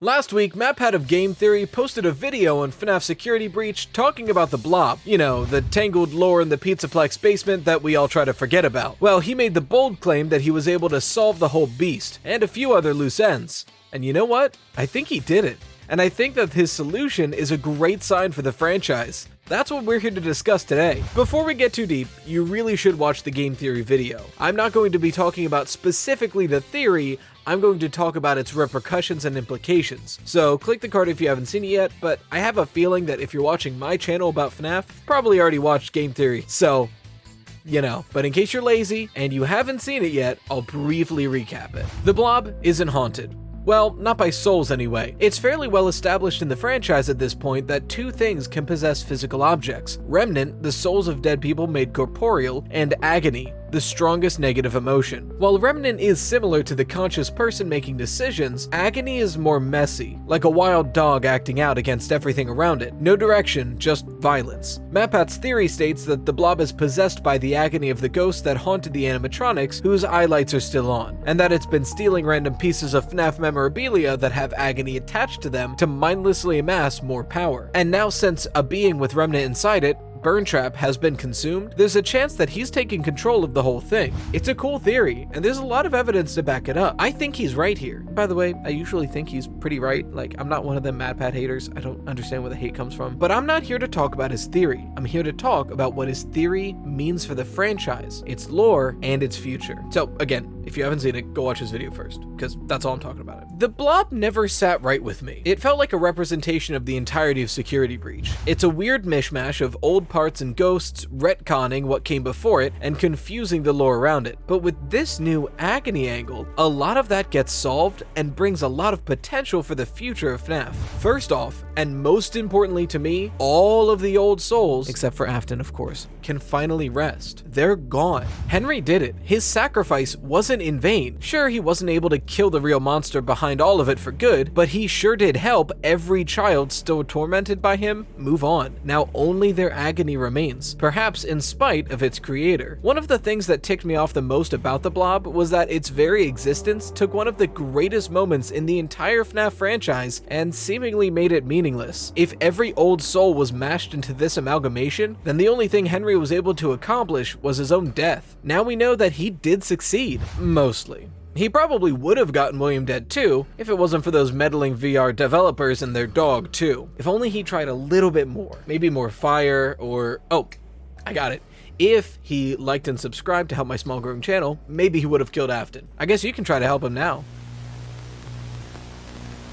Last week, Matpat of Game Theory posted a video on FNAF Security Breach talking about the Blob. You know, the tangled lore in the Pizzaplex basement that we all try to forget about. Well, he made the bold claim that he was able to solve the whole beast, and a few other loose ends. And you know what? I think he did it. And I think that his solution is a great sign for the franchise. That's what we're here to discuss today. Before we get too deep, you really should watch the Game Theory video. I'm not going to be talking about specifically the theory, I'm going to talk about its repercussions and implications. So click the card if you haven't seen it yet, but I have a feeling that if you're watching my channel about FNAF, you've probably already watched Game Theory, so you know. But in case you're lazy and you haven't seen it yet, I'll briefly recap it. The Blob isn't haunted. Well, not by souls anyway. It's fairly well established in the franchise at this point that two things can possess physical objects: Remnant, the souls of dead people made corporeal, and Agony, the strongest negative emotion. While Remnant is similar to the conscious person making decisions, Agony is more messy, like a wild dog acting out against everything around it. No direction, just violence. Matpat's theory states that the Blob is possessed by the agony of the ghost that haunted the animatronics whose eye lights are still on, and that it's been stealing random pieces of FNAF memorabilia that have Agony attached to them to mindlessly amass more power. And now, since a being with Remnant inside it, Burntrap, has been consumed, there's a chance that he's taking control of the whole thing. It's a cool theory, and there's a lot of evidence to back it up. I think he's right here. By the way, I usually think he's pretty right. Like, I'm not one of them Matpat haters. I don't understand where the hate comes from. But I'm not here to talk about his theory. I'm here to talk about what his theory means for the franchise, its lore, and its future. So again, if you haven't seen it, go watch his video first, because that's all I'm talking about. The Blob never sat right with me. It felt like a representation of the entirety of Security Breach. It's a weird mishmash of old parts and ghosts, retconning what came before it, and confusing the lore around it. But with this new Agony angle, a lot of that gets solved and brings a lot of potential for the future of FNAF. First off, and most importantly to me, all of the old souls, except for Afton of course, can finally rest. They're gone. Henry did it. His sacrifice wasn't in vain. Sure, he wasn't able to kill the real monster behind all of it for good, but he sure did help every child still tormented by him move on. Now only their agony remains, perhaps in spite of its creator. One of the things that ticked me off the most about the Blob was that its very existence took one of the greatest moments in the entire FNAF franchise and seemingly made it meaningless. If every old soul was mashed into this amalgamation, then the only thing Henry was able to accomplish was his own death. Now we know that he did succeed. Mostly. He probably would have gotten William dead too, if it wasn't for those meddling VR developers and their dog too. If only he tried a little bit more. Maybe more fire, or, oh, I got it. If he liked and subscribed to help my small growing channel, maybe he would have killed Afton. I guess you can try to help him now.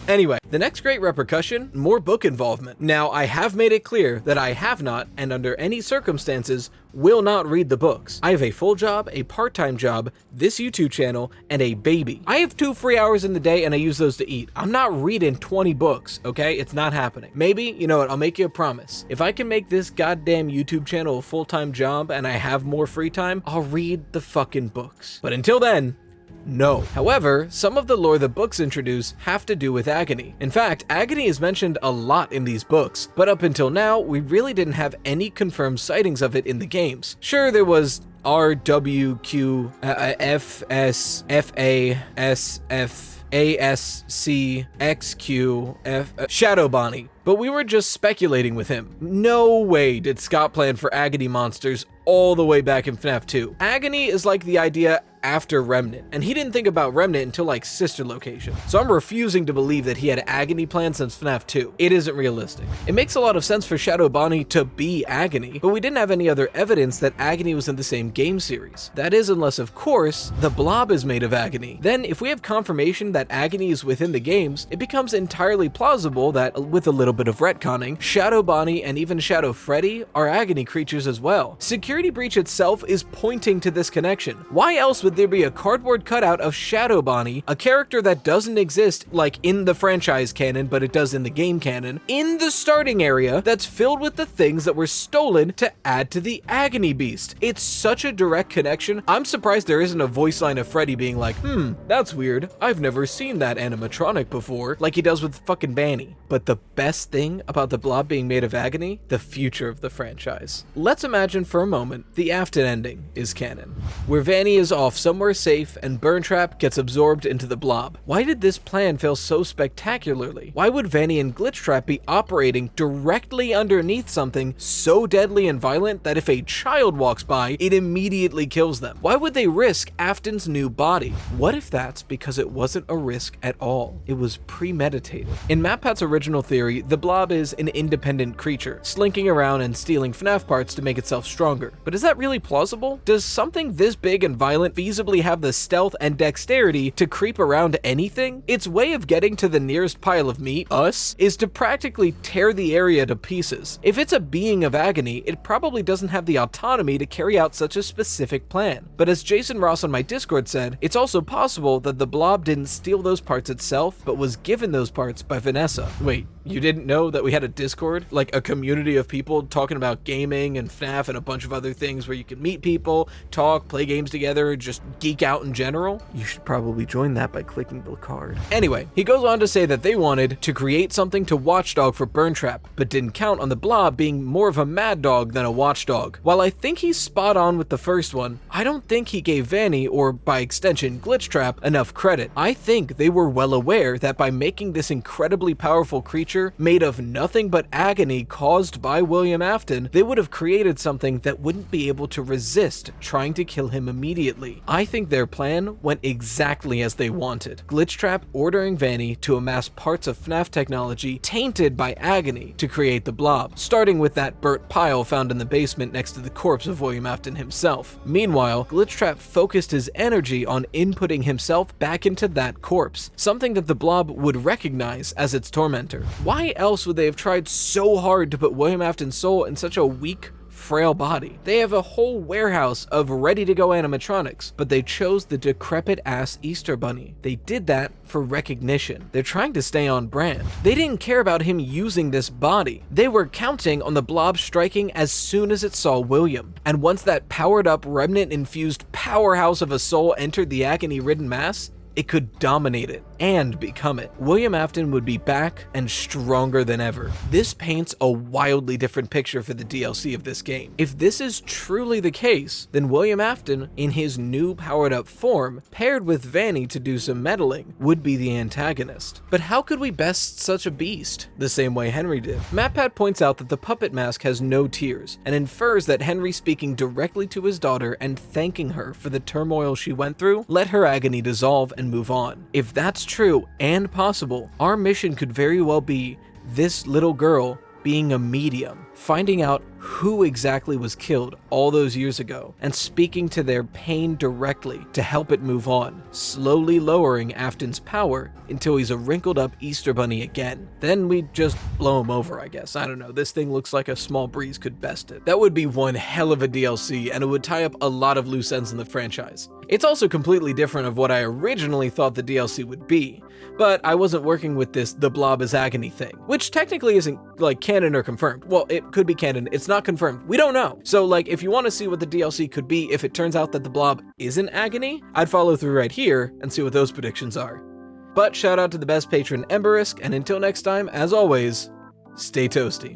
Anyway, the next great repercussion, more book involvement. Now, I have made it clear that I have not, and under any circumstances, will not read the books. I have a full job, a part-time job, this YouTube channel, and a baby. I have 2 free hours in the day and I use those to eat. I'm not reading 20 books, okay? It's not happening. Maybe, you know what, I'll make you a promise. If I can make this goddamn YouTube channel a full-time job and I have more free time, I'll read the fucking books. But until then, no. However, some of the lore the books introduce have to do with Agony. In fact, Agony is mentioned a lot in these books, but up until now, we really didn't have any confirmed sightings of it in the games. Sure, there was RWQ, FS, FA, SF, ASC, XQ, Shadow Bonnie, but we were just speculating with him. No way did Scott plan for Agony monsters all the way back in FNAF 2. Agony is like the idea after Remnant, and he didn't think about Remnant until like Sister Location. So I'm refusing to believe that he had Agony planned since FNAF 2. It isn't realistic. It makes a lot of sense for Shadow Bonnie to be Agony, but we didn't have any other evidence that Agony was in the same game series. That is, unless of course, the Blob is made of Agony. Then if we have confirmation that Agony is within the games, it becomes entirely plausible that, with a little bit of retconning, Shadow Bonnie and even Shadow Freddy are Agony creatures as well. Security Breach itself is pointing to this connection. Why else would there be a cardboard cutout of Shadow Bonnie, a character that doesn't exist like in the franchise canon, but it does in the game canon, in the starting area that's filled with the things that were stolen to add to the Agony beast? It's such a direct connection. I'm surprised there isn't a voice line of Freddy being like, that's weird. I've never seen that animatronic before, like he does with fucking Banny. But the best best thing about the Blob being made of Agony? The future of the franchise. Let's imagine for a moment the Afton ending is canon, where Vanny is off somewhere safe and Burntrap gets absorbed into the Blob. Why did this plan fail so spectacularly? Why would Vanny and Glitchtrap be operating directly underneath something so deadly and violent that if a child walks by, it immediately kills them? Why would they risk Afton's new body? What if that's because it wasn't a risk at all? It was premeditated. In Matpat's original theory, the Blob is an independent creature, slinking around and stealing FNAF parts to make itself stronger. But is that really plausible? Does something this big and violent feasibly have the stealth and dexterity to creep around anything? Its way of getting to the nearest pile of meat, us, is to practically tear the area to pieces. If it's a being of Agony, it probably doesn't have the autonomy to carry out such a specific plan. But as Jason Ross on my Discord said, it's also possible that the Blob didn't steal those parts itself, but was given those parts by Vanessa. Wait, you didn't know that we had a Discord? Like a community of people talking about gaming and FNAF and a bunch of other things where you can meet people, talk, play games together, just geek out in general? You should probably join that by clicking the card. Anyway, he goes on to say that they wanted to create something to watchdog for Burntrap, but didn't count on the Blob being more of a mad dog than a watchdog. While I think he's spot on with the first one, I don't think he gave Vanny, or by extension Glitchtrap, enough credit. I think they were well aware that by making this incredibly powerful creature made of nothing but agony caused by William Afton, they would have created something that wouldn't be able to resist trying to kill him immediately. I think their plan went exactly as they wanted. Glitchtrap ordering Vanny to amass parts of FNAF technology tainted by agony to create the Blob, starting with that burnt pile found in the basement next to the corpse of William Afton himself. Meanwhile, Glitchtrap focused his energy on inputting himself back into that corpse, something that the Blob would recognize as its tormentor. Why else would they have tried so hard to put William Afton's soul in such a weak, frail body? They have a whole warehouse of ready-to-go animatronics, but they chose the decrepit-ass Easter Bunny. They did that for recognition. They're trying to stay on brand. They didn't care about him using this body. They were counting on the Blob striking as soon as it saw William. And once that powered-up, remnant-infused powerhouse of a soul entered the agony-ridden mass, it could dominate it and become it. William Afton would be back and stronger than ever. This paints a wildly different picture for the DLC of this game. If this is truly the case, then William Afton, in his new powered up form, paired with Vanny to do some meddling, would be the antagonist. But how could we best such a beast? The same way Henry did. Matpat points out that the puppet mask has no tears, and infers that Henry speaking directly to his daughter and thanking her for the turmoil she went through let her agony dissolve and move on. If that's true and possible, our mission could very well be this little girl being a medium, finding out who exactly was killed all those years ago, and speaking to their pain directly to help it move on, slowly lowering Afton's power until he's a wrinkled up Easter Bunny again. Then we just blow him over, I guess. I don't know, this thing looks like a small breeze could best it. That would be one hell of a DLC, and it would tie up a lot of loose ends in the franchise. It's also completely different of what I originally thought the DLC would be, but I wasn't working with this the Blob is agony thing, which technically isn't like canon or confirmed. Well, it could be canon, it's not confirmed, we don't know. So like, if you want to see what the DLC could be if it turns out that the Blob isn't agony, I'd follow through right here and see what those predictions are. But shout out to the best patron Emberisk, and until next time, as always, stay toasty.